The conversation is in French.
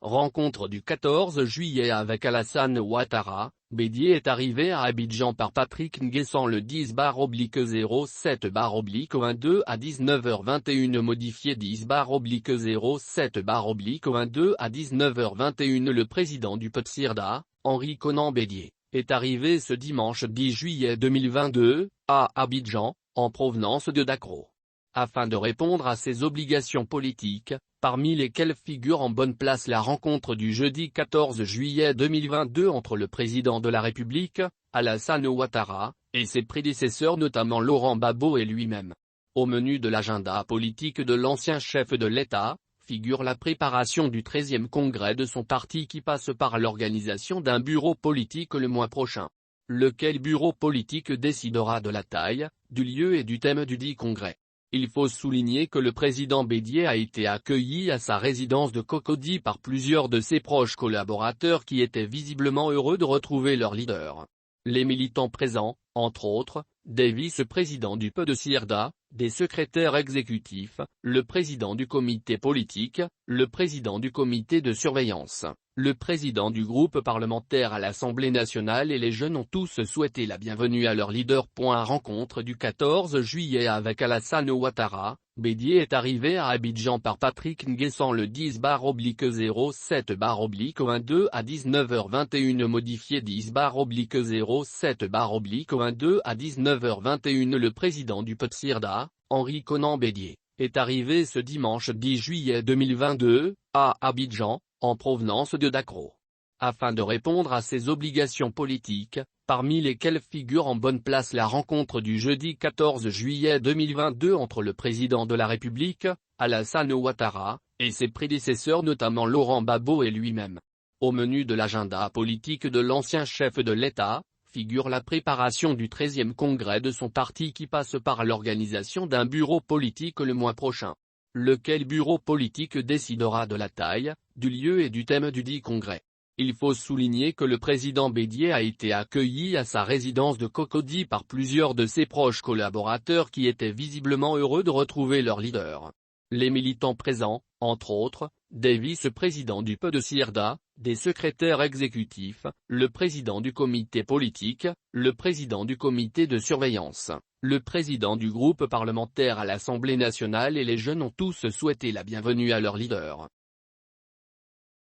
Rencontre du 14 juillet avec Alassane Ouattara. Bédier est arrivé à Abidjan par Patrick Nguessan le 10/07/12 à 19h21 modifié 10/07/12 à 19h21. Le président du PETSIRDA, Henri Konan Bédier, est arrivé ce dimanche 10 juillet 2022, à Abidjan, en provenance de Dakar, afin de répondre à ses obligations politiques, parmi lesquelles figure en bonne place la rencontre du jeudi 14 juillet 2022 entre le président de la République, Alassane Ouattara, et ses prédécesseurs notamment Laurent Gbagbo et lui-même. Au menu de l'agenda politique de l'ancien chef de l'État, figure la préparation du 13e congrès de son parti qui passe par l'organisation d'un bureau politique le mois prochain. Lequel bureau politique décidera de la taille, du lieu et du thème du dit congrès. Il faut souligner que le président Bédier a été accueilli à sa résidence de Cocody par plusieurs de ses proches collaborateurs qui étaient visiblement heureux de retrouver leur leader. Les militants présents, entre autres, des vice-présidents du PETSIRDA, des secrétaires exécutifs, le président du comité politique, le président du comité de surveillance, le président du groupe parlementaire à l'Assemblée nationale et les jeunes ont tous souhaité la bienvenue à leur leader. Rencontre du 14 juillet avec Alassane Ouattara. Bédier est arrivé à Abidjan par Patrick Nguessan le 10/07/12 à 19h21 modifié 10/07/12 à 19h21. Le président du PETSIRDA, Henri Konan Bédier, est arrivé ce dimanche 10 juillet 2022, à Abidjan, en provenance de Dakar, afin de répondre à ses obligations politiques, parmi lesquelles figure en bonne place la rencontre du jeudi 14 juillet 2022 entre le président de la République, Alassane Ouattara, et ses prédécesseurs notamment Laurent Gbagbo et lui-même. Au menu de l'agenda politique de l'ancien chef de l'État, figure la préparation du 13e congrès de son parti qui passe par l'organisation d'un bureau politique le mois prochain. Lequel bureau politique décidera de la taille, du lieu et du thème du dit congrès. Il faut souligner que le président Bédier a été accueilli à sa résidence de Cocody par plusieurs de ses proches collaborateurs qui étaient visiblement heureux de retrouver leur leader. Les militants présents, entre autres, des vice-présidents du PETSIRDA, des secrétaires exécutifs, le président du comité politique, le président du comité de surveillance, le président du groupe parlementaire à l'Assemblée nationale et les jeunes ont tous souhaité la bienvenue à leur leader.